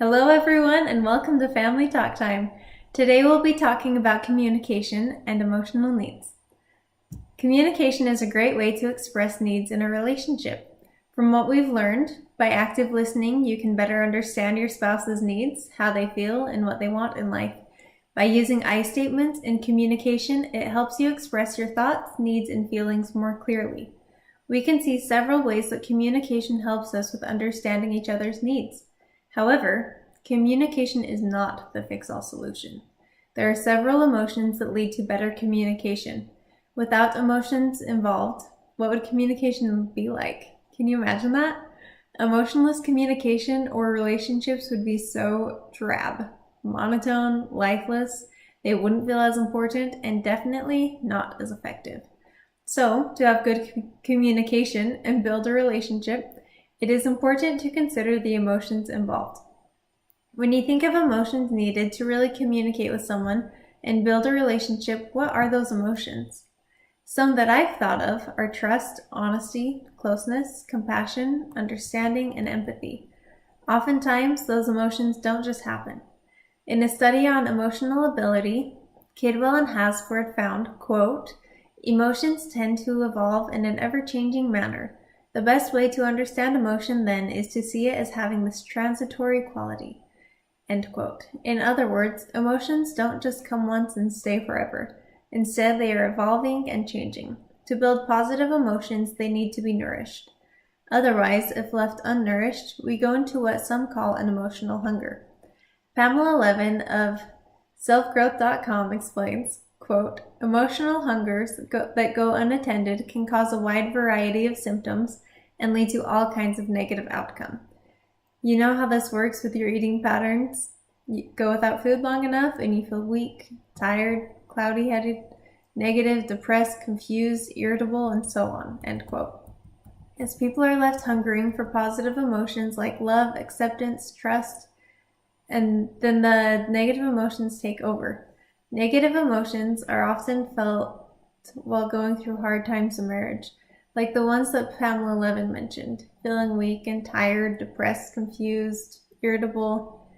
Hello everyone and welcome to Family Talk Time. Today we'll be talking about communication and emotional needs. Communication is a great way to express needs in a relationship. From what we've learned, by active listening, you can better understand your spouse's needs, how they feel, and what they want in life. By using I statements in communication, it helps you express your thoughts, needs, and feelings more clearly. We can see several ways that communication helps us with understanding each other's needs. However, communication is not the fix-all solution. There are several emotions that lead to better communication. Without emotions involved, what would communication be like? Can you imagine that? Emotionless communication or relationships would be so drab, monotone, lifeless. They wouldn't feel as important and definitely not as effective. So, to have good communication and build a relationship, it is important to consider the emotions involved. When you think of emotions needed to really communicate with someone and build a relationship, what are those emotions? Some that I've thought of are trust, honesty, closeness, compassion, understanding, and empathy. Oftentimes, those emotions don't just happen. In a study on emotional ability, Kidwell and Hasford found, quote, "Emotions tend to evolve in an ever-changing manner. The best way to understand emotion then is to see it as having this transitory quality." End quote. In other words, emotions don't just come once and stay forever. Instead, they are evolving and changing. To build positive emotions, they need to be nourished. Otherwise, if left unnourished, we go into what some call an emotional hunger. Pamela Levin of selfgrowth.com explains, quote, "Emotional hungers that go unattended can cause a wide variety of symptoms and lead to all kinds of negative outcome. You know how this works with your eating patterns? You go without food long enough and you feel weak, tired, cloudy-headed, negative, depressed, confused, irritable, and so on," end quote. As people are left hungering for positive emotions like love, acceptance, trust, and then the negative emotions take over. Negative emotions are often felt while going through hard times in marriage, like the ones that Pamela Levin mentioned, feeling weak and tired, depressed, confused, irritable.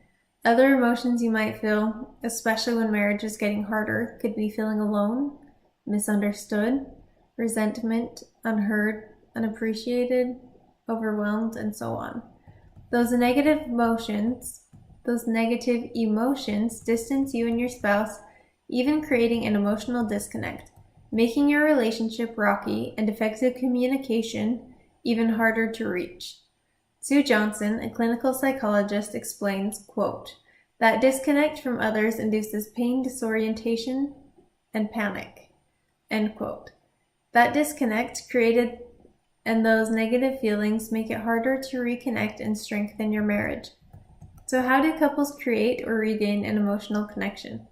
Other emotions you might feel, especially when marriage is getting harder, could be feeling alone, misunderstood, resentment, unheard, unappreciated, overwhelmed, and so on. Those negative emotions distance you and your spouse, even creating an emotional disconnect, making your relationship rocky and effective communication even harder to reach. Sue Johnson, a clinical psychologist, explains, quote, "That disconnect from others induces pain, disorientation, and panic," end quote. That disconnect created and those negative feelings make it harder to reconnect and strengthen your marriage. So how do couples create or regain an emotional connection?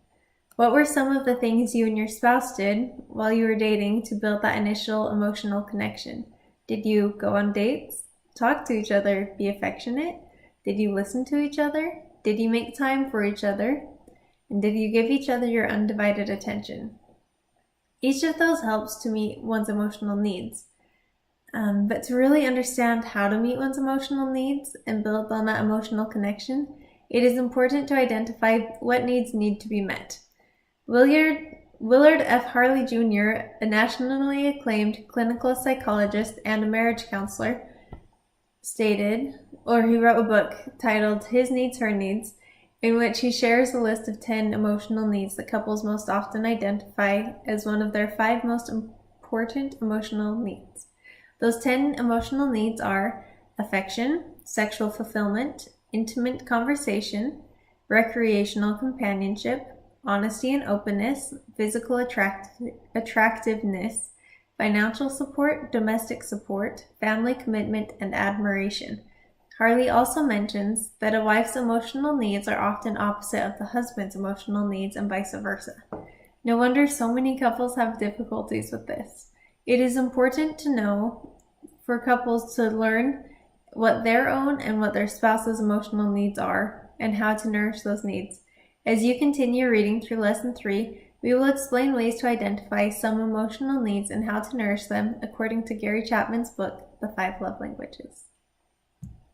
What were some of the things you and your spouse did while you were dating to build that initial emotional connection? Did you go on dates? Talk to each other? Be affectionate? Did you listen to each other? Did you make time for each other? And did you give each other your undivided attention? Each of those helps to meet one's emotional needs. But to really understand how to meet one's emotional needs and build on that emotional connection, it is important to identify what needs need to be met. Willard F. Harley Jr., a nationally acclaimed clinical psychologist and a marriage counselor, he wrote a book titled His Needs, Her Needs, in which he shares a list of 10 emotional needs that couples most often identify as one of their 5 most important emotional needs. Those 10 emotional needs are affection, sexual fulfillment, intimate conversation, recreational companionship, honesty and openness, physical attractiveness, financial support, domestic support, family commitment, and admiration. Harley also mentions that a wife's emotional needs are often opposite of the husband's emotional needs and vice versa. No wonder so many couples have difficulties with this. It is important to know for couples to learn what their own and what their spouse's emotional needs are and how to nourish those needs. As you continue reading through Lesson 3, we will explain ways to identify some emotional needs and how to nourish them according to Gary Chapman's book, The 5 Love Languages.